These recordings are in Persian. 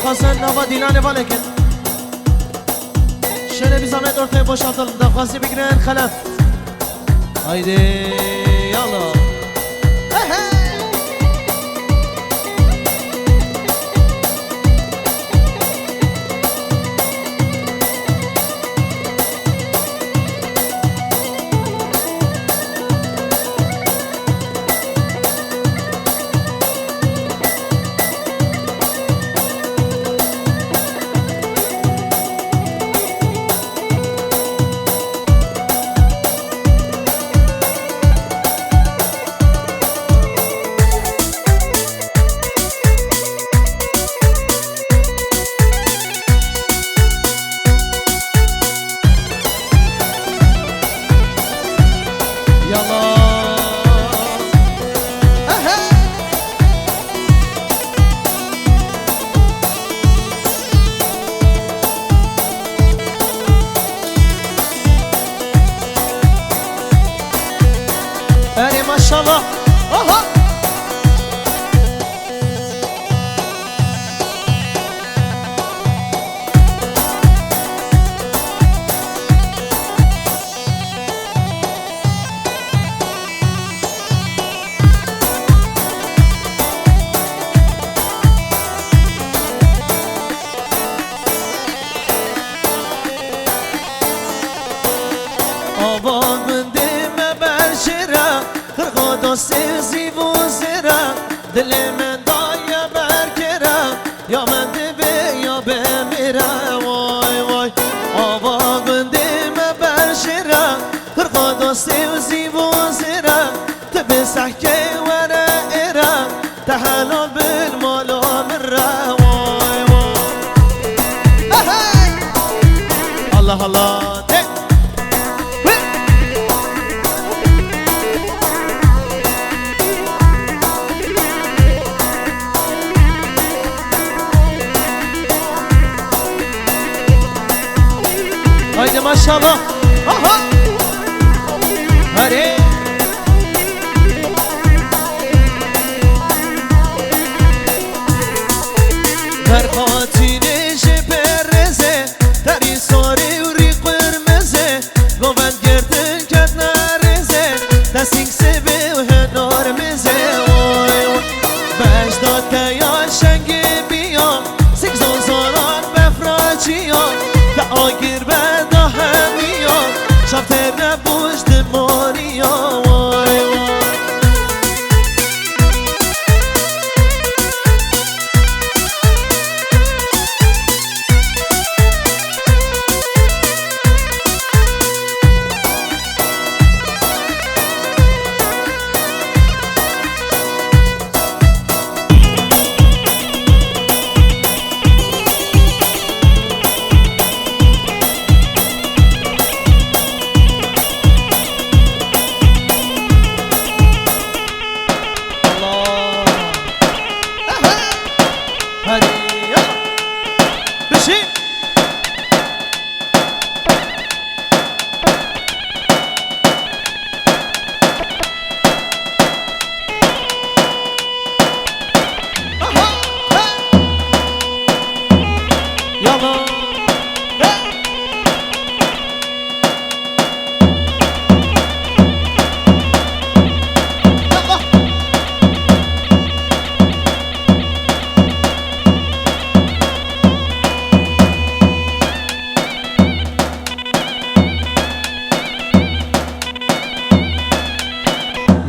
دخواستن نوا دیلانه بالکن شنه بی زحمت ارتای باشاتل دخواستی بگیرن خلف هایده یالا ماشاءالله آها آبان بندیم برشرم خرخودا سیزی و زیرم دل من دایا برگرم یا من دبه یا بمیرم وای وای آوا بندیم برشرم خرخودا سیزی و زیرم تبه سحکه ورا ایرم تحلال بالمالا مرم وای وای الله الله هایده ماشاءالله آها هره در خاطینش پرزه تری ساری و ری قرمزه گوند گردن کد نرزه دستینگ سبه و هنار مزه بجداد که یا شنگ بیام سگزون زاران بفراجیام که آگیر بد همیام شب تر نبوشت ماریا وای وای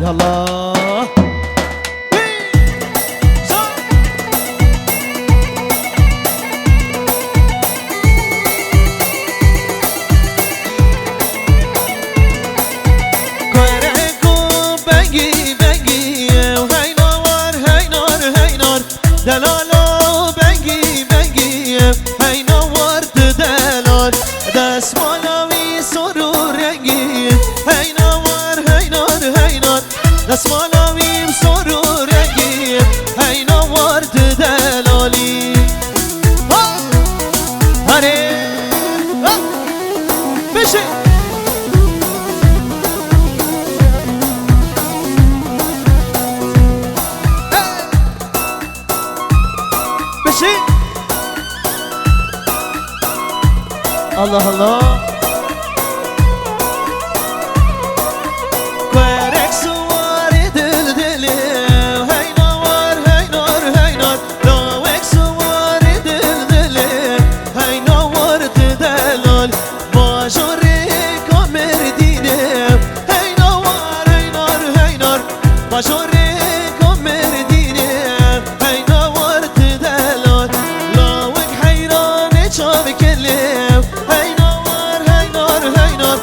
يلا دلالو بنگی بنگی هی نورد دلال دست مالوی سرور رنگی هی نور دست مالوی سرور رنگی هی نورد دلالی هره بشه بشه الله الله كوارك سواري دل دلي هاي نوار هاي نار هاي نار لوك سواري دل دلي هاي نوار تدلال باجوري كامر ديني هاي نوار هاي نار هاي نار باجوري كامر ديني هاي نوار تدلال لوك حيران شاب كلم هاي نوار هاي نار هاي نار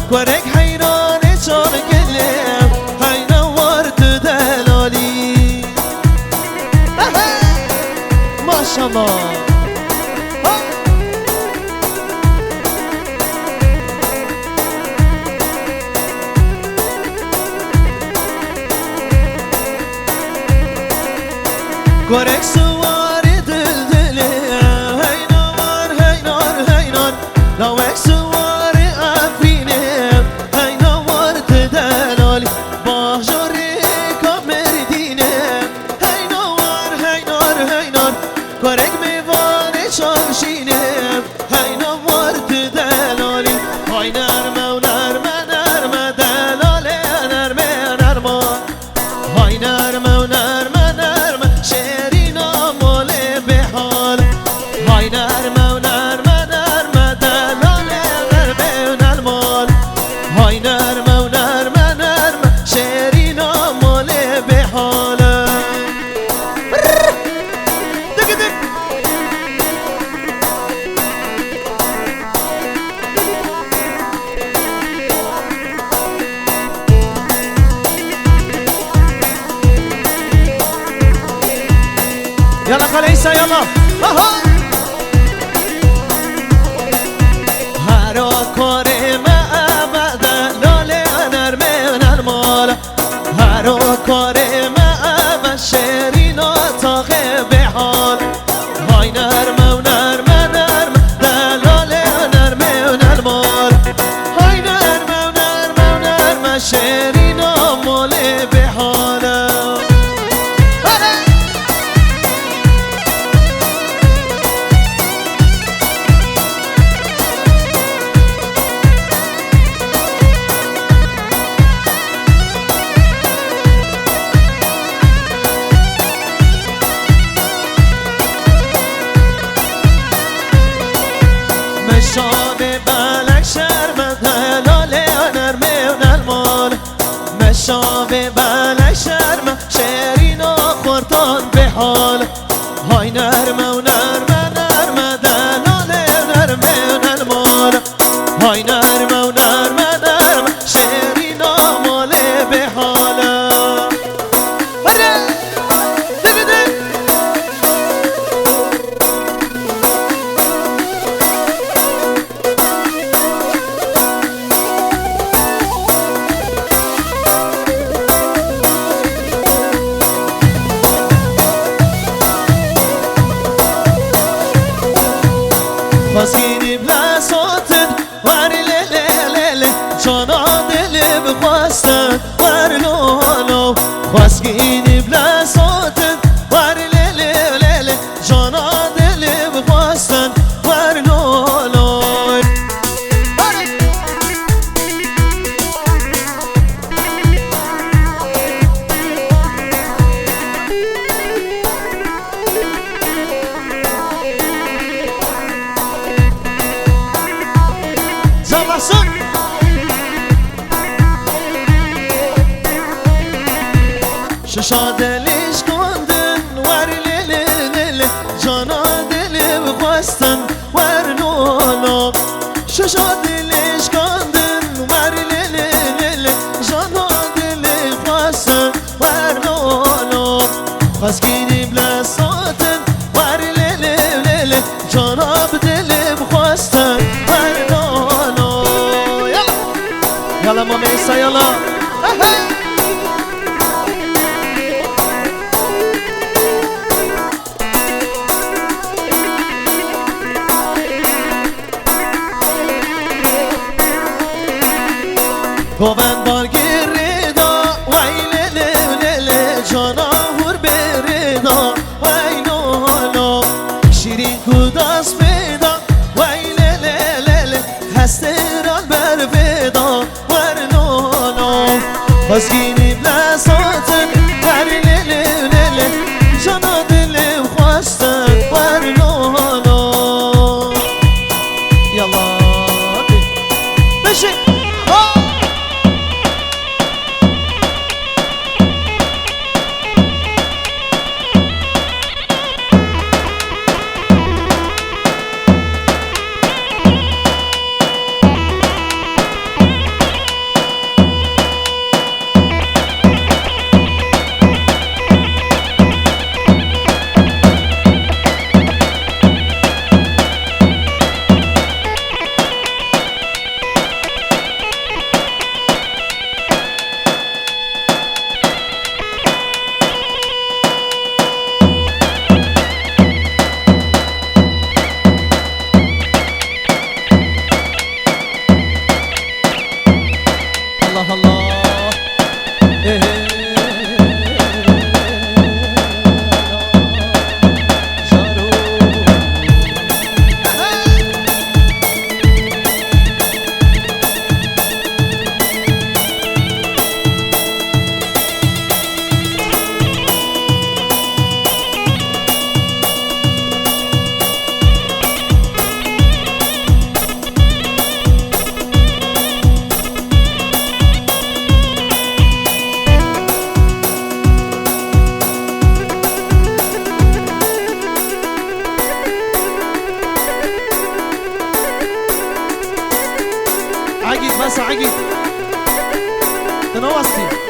كوارك حيران شاب كلم هاي نوار تدلالي ما شاء الله كوارك سواري دل دلي هاي نوار هاي نار هاي نار لوك سواري افريني هاي نوار تدلالي باجوري كامر ديني هاي نوار هاي نار هاي نار كوارك ميواني شامشيني هاي نوار تدلالي هاي نرمه ونرمه نرمه دلالي نرمه نرمه هاي نرمه ونرمه نرمه شيرينا مولي بحال هاي نرمه ونرمه نرمه دلالي نرمه ونرمال هاي نرمه ونرمه نرمه شيرينا مولي بحال دق دق يلا خليسة يلا هارو كوري ما أبدا لولي نرمي ونرمال هارو كوري ما أبدا شيرينا طاغي بحال هاي نرمي ونرمي نرمي دلولي نرمي ونرمال هاي نرمي ونرمي ونرمي شيرينا مولي بحال مشابه بلک شرمت هلاله نرمه و نرمال مشابه بلک شرمت شیرینا خورتان به حال های نرمه و نرمه نرمه دلاله نرمه و نرمال های نرمه و نرمه نرمه شیرینا ماله به حال خواستگینی بلا صوتت ور لیلی لیلی جانا دلی بخواستت ور لولو خواستگینی بلا صوتت ور لیلی لیلی جانا دلی بخواستت ور لولو زباسون ششا دلش کندن ور لیلی لیلی جانا دلی بخواستن ور لولو ششا دلش کندن ور لیلی لیلی جانا دلی بخواستن ور لولو خواستگینی بلا صوتن ور لیلی لیلی جانا بدلی بخواستن ور لولو يلا ماما عيسى يلا گوبند بارگیر ریدا وای لیلی لیلی جانا هور بریدا وای لولو شیرین کوداس پیدا وای لیلی لیلی عقيد تنوستي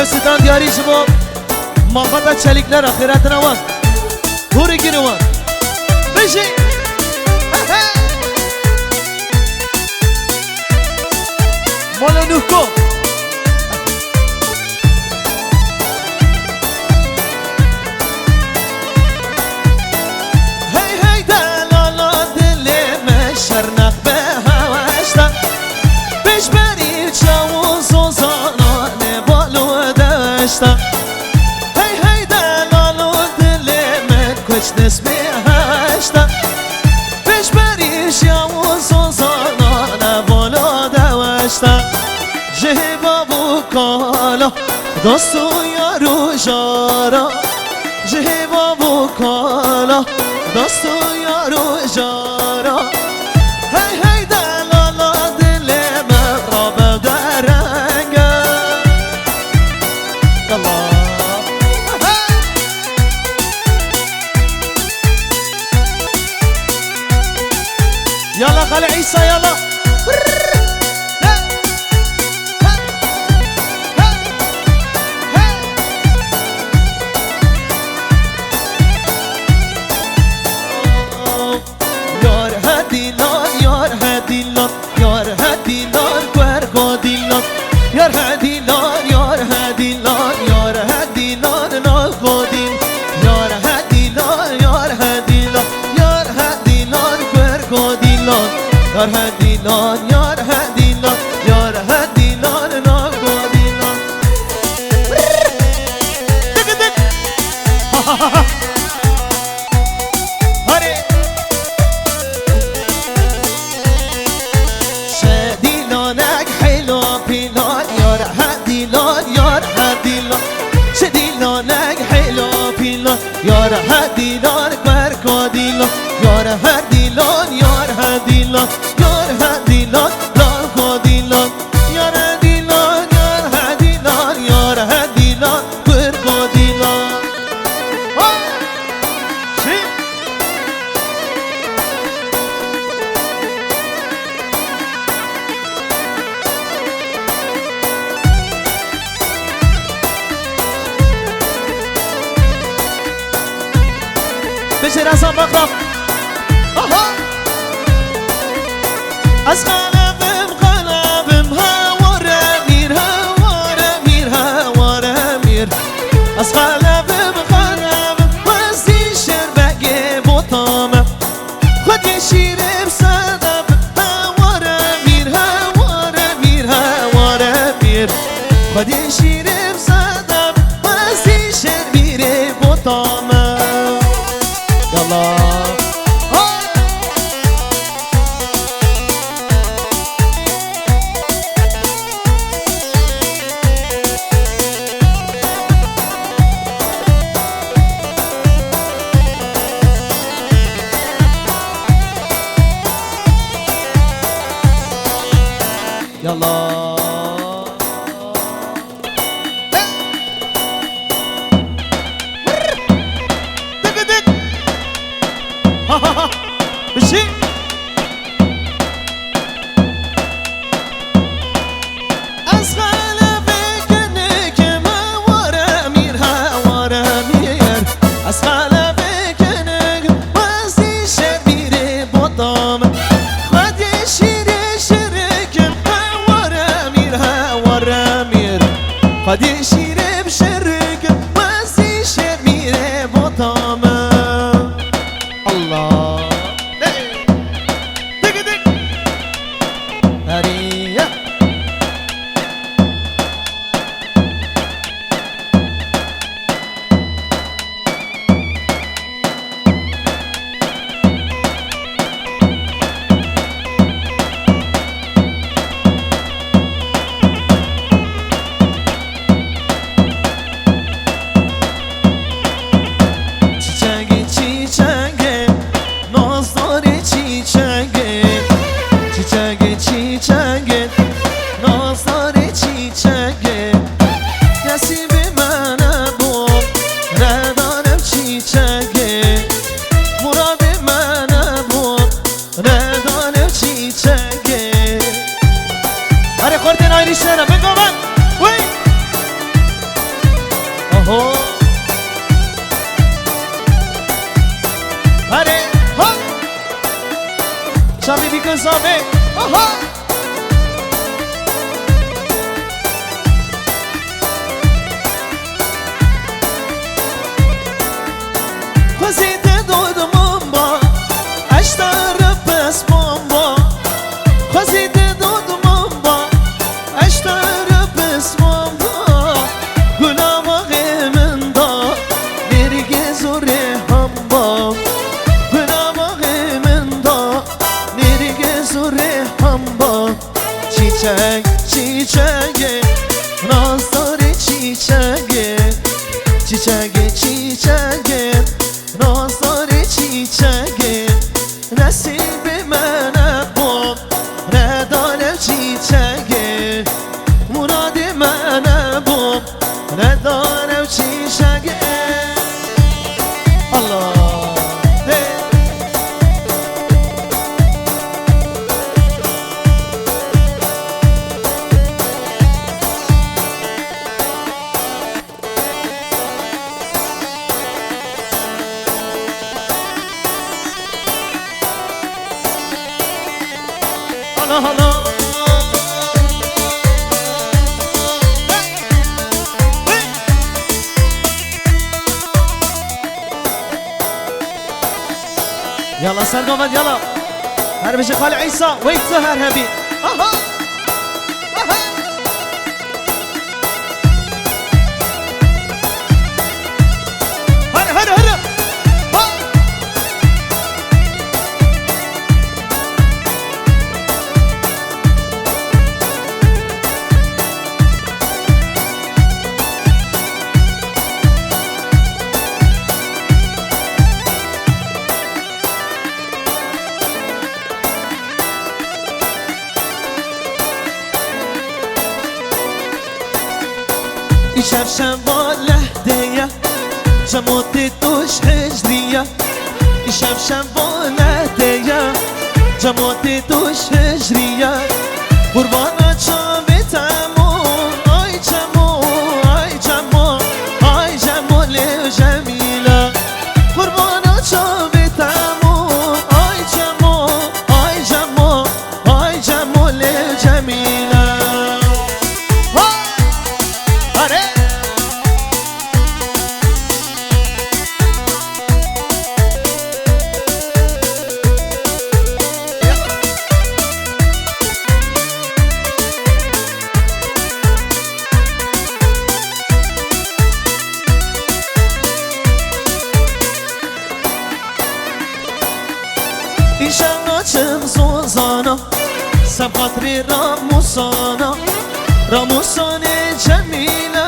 ستان دیاری شما محبت چلیکلر آخرتنا وان پوری گیرو وان بشی مالا نوکو هی هی دلالا دل مشرنق به هوشتا بیش بری چاو زوزانان بالو دشتا هی هی دلالا دل من کچ نسبی هشتا بیش بری چاو زوزانان بالو دشتا جهبا بو کالا دوستو یارو جارا جهبا بو کالا دوستو یارو جارا هی هی دلالا دل من را به درنگه الله يلا خالي عيسى يلا Yar hadilar kverkodilar Yar hadilar yar hadilar yar hadilar nagodin Yar hadilar yar hadilar yar hadilar kverkodilar Yar hadilar yar hadilar yar hadilar nagodilar Tık tık Ha ha ha Hadi Yar hadilar kverkodilar Yar hadilar yar hadilar Yar hadilar kverkodilar Yar hadilar yar hadilar Yar hadilar kverkodilar بشه رسم بخرم از قلبم هواره میر از قلبم وزی شربگه بطامم خودی شیرم صدم هواره میر خودی شیرم صدم وزی شربیره بطامم يلا يلا بشي أسخال بكنك ما ورا مير أسخال بكنك وزي شبير بطام خد شير شرك ما ورا مير بری شهرم بگو من وی آهو هره ها شامی بیکن سامه آها خوزید دودمون با اشتر پس بامبا خوزید دودمون با اشتر پس بامبا گناه من دا نرگه زوره هم با گناه من دا نرگه زوره هم با چیچک چیچک راستاره چیچک چیچک چیچک راستاره چیچک نصیب من بوم ندارم چیچک مراد من بوم ندارم چیچک الله هلا يلا سرقوا بد يلا هربش خال عيسى ويت سهر هبي اها هر شاف شمال هدية جموتي توش هجرية شاف شمال هدية جموتي توش هجرية قربانا شامي تامو اي جمو اي جمو اي جمو جميلة قربانا شامي تامو اي جمو اي جمو اي جمو جميلة إيشانا چم سوزانا سب خاطري راموسانا راموساني جميلة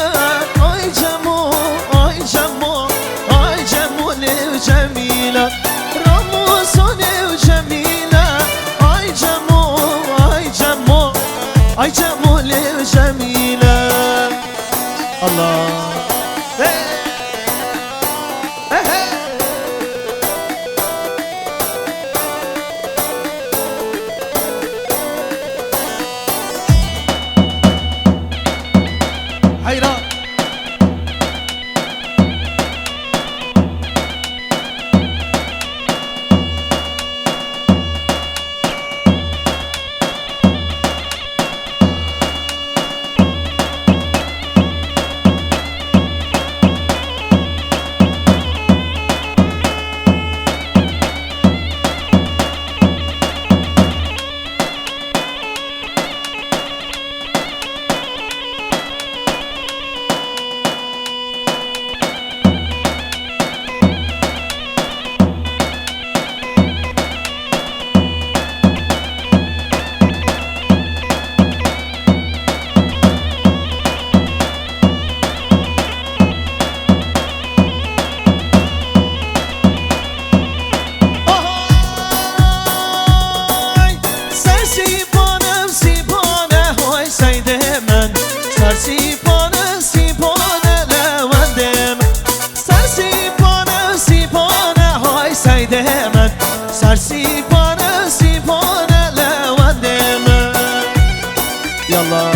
آي جمو آي جمو آي جمو جميلة راموساني جميلة آي جمو آي جمو آي جمو جميلة الله حيران سرسيبانه سيبانه لودم يلا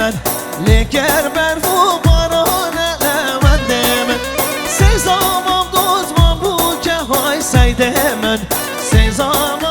من لگر برف و باران من من سزامم دوز من بو که های سید من سزامم